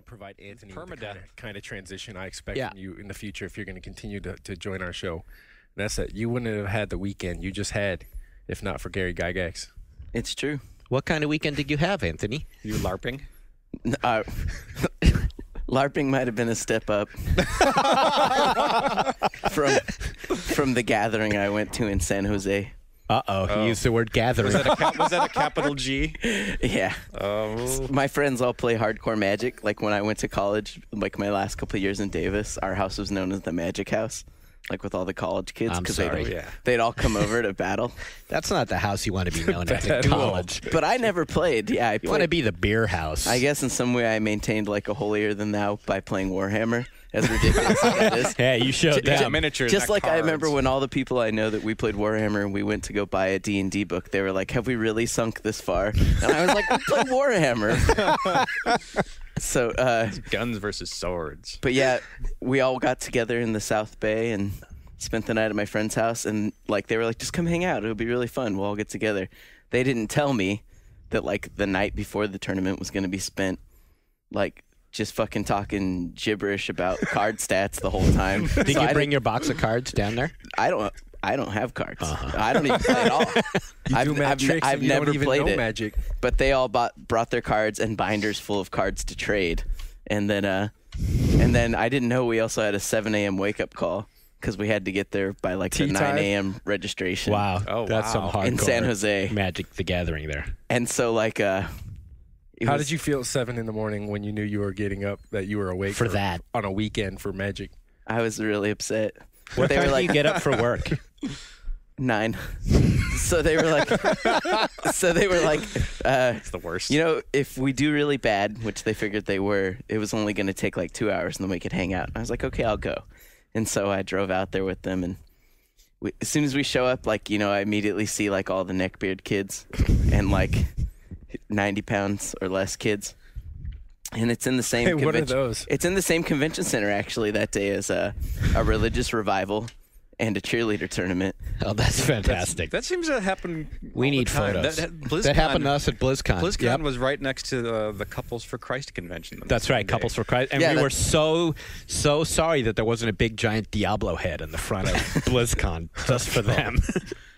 provide Anthony with Permadeath. the kind of transition I expect from you in the future if you're going to continue to join our show. And that's that. You wouldn't have had the weekend you just had if not for Gary Gygax. It's true. What kind of weekend did you have, Anthony? You LARPing? LARPing might have been a step up from the gathering I went to in San Jose. He used the word gathering. Was that a capital G? Yeah. My friends all play hardcore Magic. Like when I went to college, like my last couple of years in Davis, our house was known as the Magic House. Like with all the college kids, because they'd all come over to battle. That's not the house you want to be known as in college. But I never played. Yeah, You want to be the beer house. I guess in some way I maintained like a holier than thou by playing Warhammer. As ridiculous as that is. Hey, you showed them. Miniatures, just like cards. I remember when all the people I know that we played Warhammer and we went to go buy a D&D book, they were like, have we really sunk this far? And I was like, we play Warhammer. So guns versus swords. But yeah, we all got together in the South Bay and spent the night at my friend's house, and like they were like, just come hang out, it'll be really fun, we'll all get together. They didn't tell me that like the night before the tournament was going to be spent like just fucking talking gibberish about card stats the whole time. Did you bring your box of cards down there? I don't have cards. I don't even play at all. I've never played it. Magic. But they all brought their cards and binders full of cards to trade, and then I didn't know we also had a 7 a.m. wake up call because we had to get there by like the 9 a.m. registration. Wow, that's some hardcore in San Jose Magic the Gathering there. And so like how did you feel at 7 a.m. when you knew you were getting up, that you were awake for that on a weekend for Magic? I was really upset. What time do you get up for work? 9. So they were like, it's the worst. You know, if we do really bad, which they figured they were, it was only going to take like 2 hours and then we could hang out. And I was like, okay, I'll go. And so I drove out there with them, and as soon as we show up, like, you know, I immediately see like all the neckbeard kids and like 90 pounds or less kids. And it's in the same convention. What are those? It's in the same convention center actually that day as a religious revival and a cheerleader tournament. Oh, that's fantastic. That seems to happen. We need photos. That happened to us at BlizzCon. BlizzCon was right next to the Couples for Christ convention. That's right, Couples for Christ. And we were so sorry that there wasn't a big giant Diablo head in the front of BlizzCon just for them.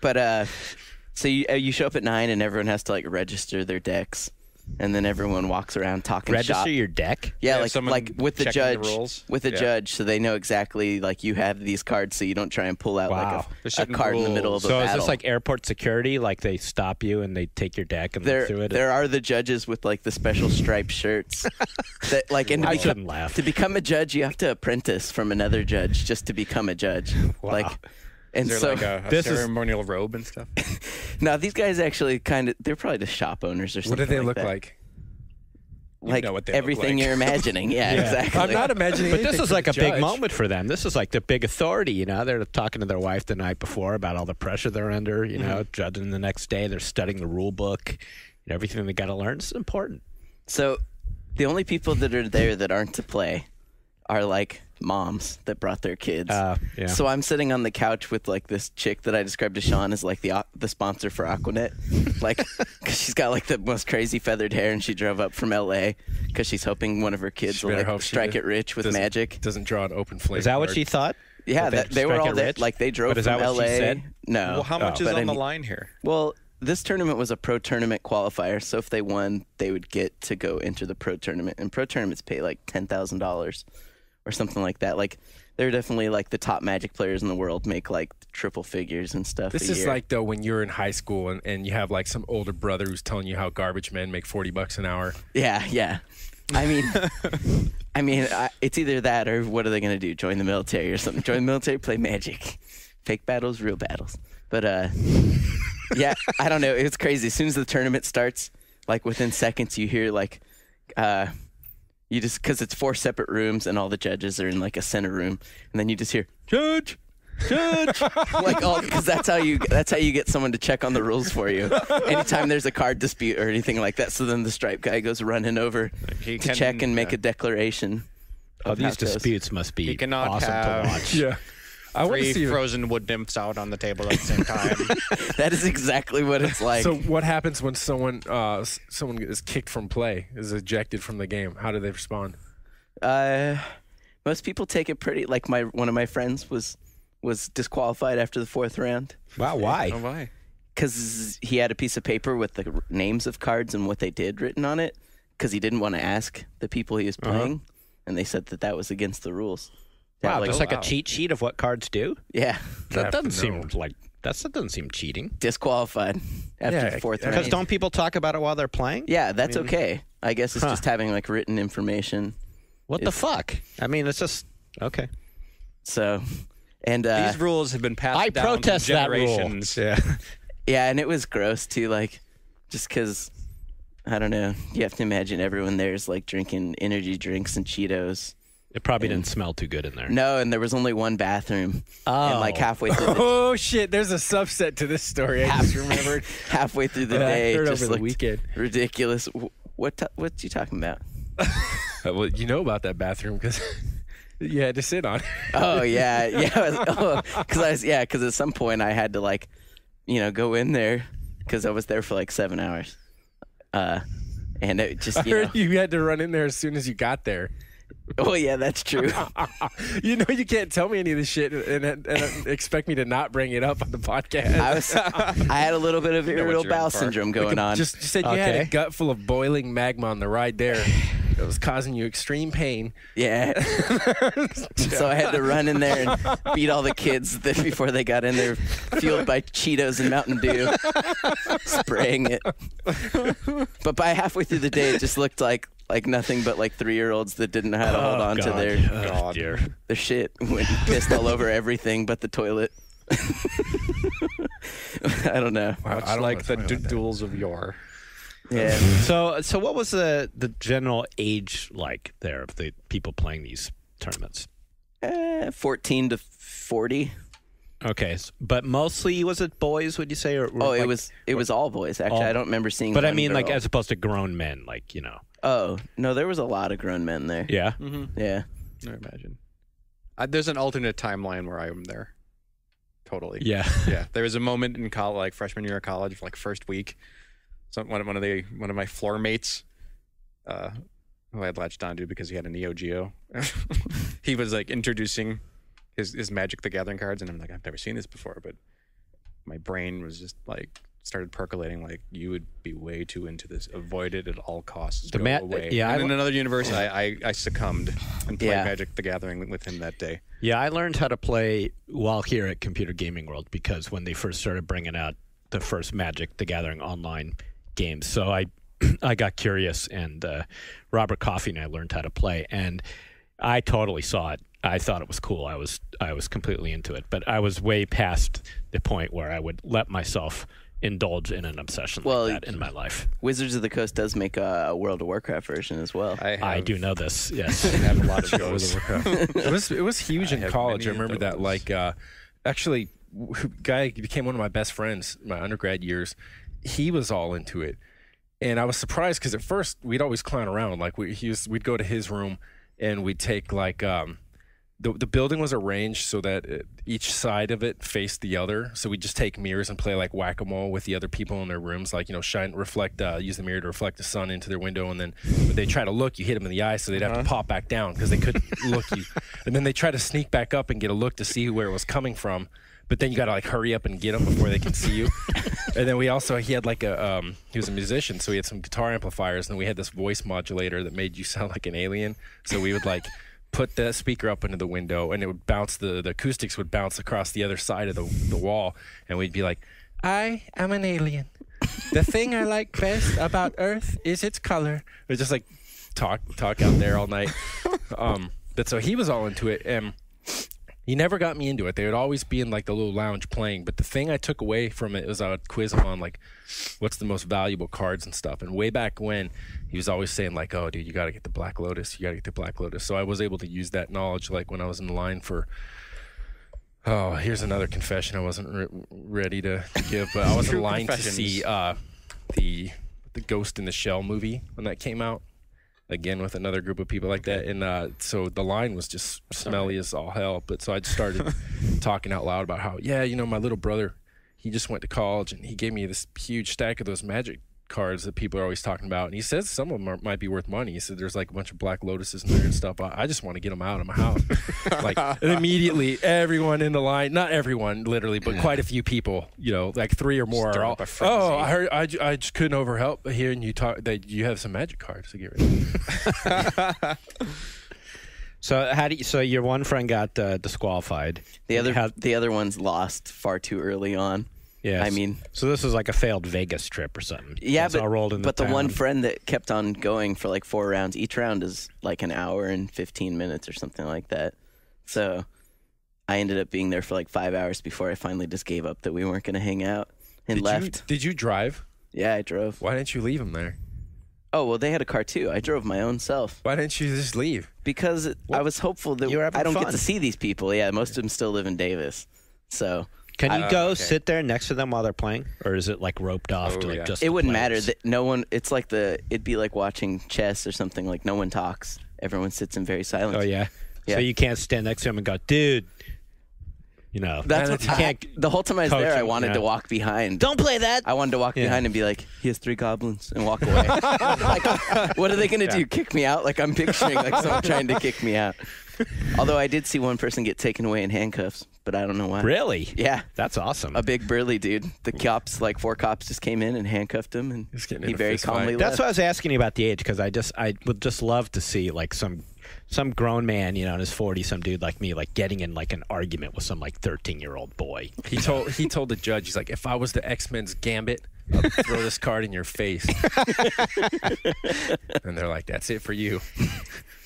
But so you show up at 9 and everyone has to like register their decks. And then everyone walks around talking shop. Register your deck? Yeah, like with the judge. The rules. With the judge, so they know exactly like you have these cards, so you don't try and pull out like a card in the middle of a battle. So is this like airport security? Like they stop you and they take your deck and look through it? There are the judges with like the special striped shirts. That like I shouldn't laugh. To become a judge, you have to apprentice from another judge just to become a judge. Wow. Like. And is there like a ceremonial robe and stuff? No, these guys actually they're probably just shop owners or something. What do they like look that. like? Like know what they everything look like. you're imagining. Yeah, exactly. I'm not imagining But this is like a big judge. moment for them. This is like the big authority, you know. They're talking to their wife the night before about all the pressure they're under, you know, judging the next day. They're studying the rule book, everything they got to learn. This is important. So the only people that are there that aren't to play are like moms that brought their kids. Yeah. So I'm sitting on the couch with like this chick that I described to Sean as like the sponsor for Aquanet, like because she's got like the most crazy feathered hair and she drove up from LA because she's hoping one of her kids will like strike it rich with magic. Doesn't draw an open flame. Is that what she thought? Yeah, they were all there. Like they drove But is from that what LA. she said? No. Well, how much is on the line here? Well, this tournament was a pro tournament qualifier, so if they won, they would get to go enter the pro tournament. And pro tournaments pay like $10,000 or something like that. Like they're definitely like the top Magic players in the world make like triple figures and stuff. This is like though when you're in high school and you have like some older brother who's telling you how garbage men make $40 an hour. Yeah. I mean, it's either that or what are they going to do? Join the military or something? Join the military, play Magic, fake battles, real battles. But yeah, I don't know. It's crazy. As soon as the tournament starts, like within seconds, you hear like. You just because it's 4 separate rooms and all the judges are in like a center room, and then you just hear judge, like because that's how you get someone to check on the rules for you. Anytime there's a card dispute or anything like that, so then the stripe guy goes running over to check and make a declaration. Oh, these disputes must be awesome to watch. Yeah. I want to Three see frozen wood nymphs out on the table at the same time. That is exactly what it's like. So what happens when someone is kicked from play, is ejected from the game? How do they respond? Most people take it pretty. Like one of my friends was disqualified after the 4th round. Wow, why? Oh, why? Because he had a piece of paper with the names of cards and what they did written on it. Because he didn't want to ask the people he was playing, and they said that was against the rules. Wow, just like a cheat sheet of what cards do? Yeah. That doesn't seem like that doesn't seem cheating. Disqualified after the 4th round. Because don't people talk about it while they're playing? Yeah, that's okay. I guess it's just having like written information. What the fuck? I mean, it's just okay. So, and These rules have been passed I down protest through that rule. generations. Yeah. yeah, and it was gross too. Like, just because I don't know, you have to imagine everyone there's like drinking energy drinks and Cheetos. It probably didn't smell too good in there. No, and there was only one bathroom. And like halfway through the Oh shit! There's a subset to this story. I just remembered. halfway through the I day, heard it just over the looked weekend. ridiculous. What you talking about? Well, you know about that bathroom because you had to sit on it. Oh yeah, because at some point I had to like, go in there because I was there for like 7 hours, and it just I heard you had to run in there as soon as you got there. Oh yeah, that's true. You can't tell me any of this shit and expect me to not bring it up on the podcast. I had a little bit of irritable bowel syndrome going on. Just said you had a gut full of boiling magma on the ride there. That was causing you extreme pain. Yeah. So I had to run in there and beat all the kids before they got in there, fueled by Cheetos and Mountain Dew, spraying it. But by halfway through the day, it just looked like nothing but like 3-year-olds that didn't know how to hold on to their shit when pissed all over everything but the toilet. I don't know. Much like the duels of yore. Yeah. So what was the general age like there of the people playing these tournaments? 14 to 40. Okay, but mostly was it boys? Would you say? Or it was all boys. Actually, I don't remember seeing. But I one mean, girl. like as opposed to grown men, like Oh no, there was a lot of grown men there. Yeah. Mm-hmm. Yeah. I imagine. There's an alternate timeline where I'm there. Totally. Yeah. Yeah. There was a moment in college, like freshman year of college, like first week. So one of my floor mates, who I had latched onto because he had a Neo Geo, he was like introducing his Magic the Gathering cards, and I'm like, I've never seen this before, but my brain was just like started percolating. Like, you would be way too into this. Avoid it at all costs. Go away. Yeah, and in another universe, I succumbed and played Yeah. Magic the Gathering with him that day. Yeah, I learned how to play while here at Computer Gaming World because when they first started bringing out the first Magic the Gathering online games, so I got curious, and Robert Coffey and I learned how to play, and I totally saw it. I thought it was cool. I was completely into it, but I was way past the point where I would let myself indulge in an obsession like that in my life. Wizards of the Coast does make a World of Warcraft version as well. I do know this. Yes, I have a lot of those. It was huge in have college. I many of remember that. those. Like, actually, guy became one of my best friends my undergrad years. He was all into it, and I was surprised because at first we'd always clown around. Like we'd go to his room and we'd take like the building was arranged so that each side of it faced the other. So we'd just take mirrors and play like whack-a-mole with the other people in their rooms, like, use the mirror to reflect the sun into their window. And then when they try to look, you hit them in the eye, so they'd have to pop back down because they couldn't look you. And then they try to sneak back up and get a look to see where it was coming from. But then you got to like hurry up and get them before they can see you. And then he had like he was a musician, so he had some guitar amplifiers, and we had this voice modulator that made you sound like an alien. So we would like put the speaker up into the window, and it would bounce, the acoustics would bounce across the other side of the wall, and we'd be like, I am an alien. The thing I like best about Earth is its color. It was just like talk out there all night. But so he was all into it, and he never got me into it. They would always be in like the little lounge playing, but the thing I took away from it was I would quiz him on like what's the most valuable cards and stuff. And way back when, he was always saying like, oh dude, you got to get the Black Lotus. So I was able to use that knowledge like when I was in line for, here's another confession I wasn't ready to give, but I was in line to see the Ghost in the Shell movie when that came out. again with another group of people like that. And so the line was just smelly as all hell. But so I just started talking out loud about how, my little brother, he just went to college and he gave me this huge stack of those Magic cards that people are always talking about. And he says some of them might be worth money. He said there's like a bunch of Black Lotuses in there and stuff. I just want to get them out of my house. And immediately everyone in the line, not everyone literally, but quite a few people, like 3 or more are all, I heard, I just couldn't overhelp hearing you talk that you have some Magic cards to get rid of. So your one friend got disqualified. The other one's lost far too early on. Yeah, I mean, so this was like a failed Vegas trip or something. Yeah, It's all rolled into but the town. one friend that kept on going for like 4 rounds, each round is like an hour and 15 minutes or something like that. So I ended up being there for like 5 hours before I finally just gave up that we weren't going to hang out and left. Did you drive? Yeah, I drove. Why didn't you leave him there? Oh, well, they had a car too. I drove my own self. Why didn't you just leave? Because I was hopeful that You were having I don't fun. get to see these people. Yeah, most of them still live in Davis. So Can you go sit there next to them while they're playing, or is it like roped off to like just? it the wouldn't matter players? that no one. It's like it'd be like watching chess or something. Like no one talks. Everyone sits in very silence. Oh yeah. Yeah. So you can't stand next to him and go, dude. That's what you can't. the whole time I was coach there, I him, wanted to walk behind. Don't play that. I wanted to walk behind and be like, he has 3 goblins, and walk away. Like, what are they going to do? Kick me out? Like I'm picturing like someone trying to kick me out. Although I did see one person get taken away in handcuffs, but I don't know why. Really? Yeah. That's awesome. A big burly dude. The cops, like 4 cops, just came in and handcuffed him, and Just getting he in a very fist fight. calmly That's left. why I was asking you about the age, because I would just love to see like some grown man, in his 40s, some dude like me, like getting in like an argument with some like 13-year-old boy. He told the judge, he's like, if I was the X-Men's Gambit, I'd throw this card in your face. And they're like, that's it for you.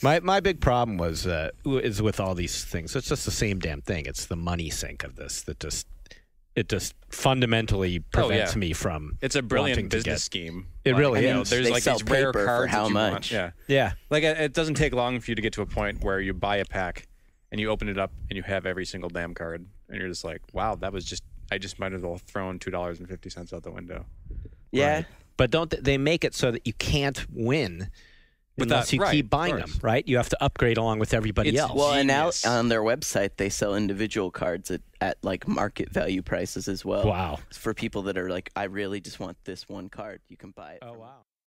My big problem is with all these things. It's just the same damn thing. It's the money sink of this that just fundamentally prevents me from. It's a brilliant wanting to business get- scheme. It really I mean, is. There's they like sell these rare paper for cards how that you want. much? Yeah. Yeah. Like it doesn't take long for you to get to a point where you buy a pack and you open it up and you have every single damn card and you're just like, wow, I just might as well have thrown $2.50 out the window. Yeah. Right. But don't they make it so that you can't win unless you right, keep of buying course. them, right? You have to upgrade along with everybody It's- else. Well, and now Genius. on their website, they sell individual cards at like market value prices as well. Wow. For people that are like, I really just want this one card, you can buy it. Oh wow.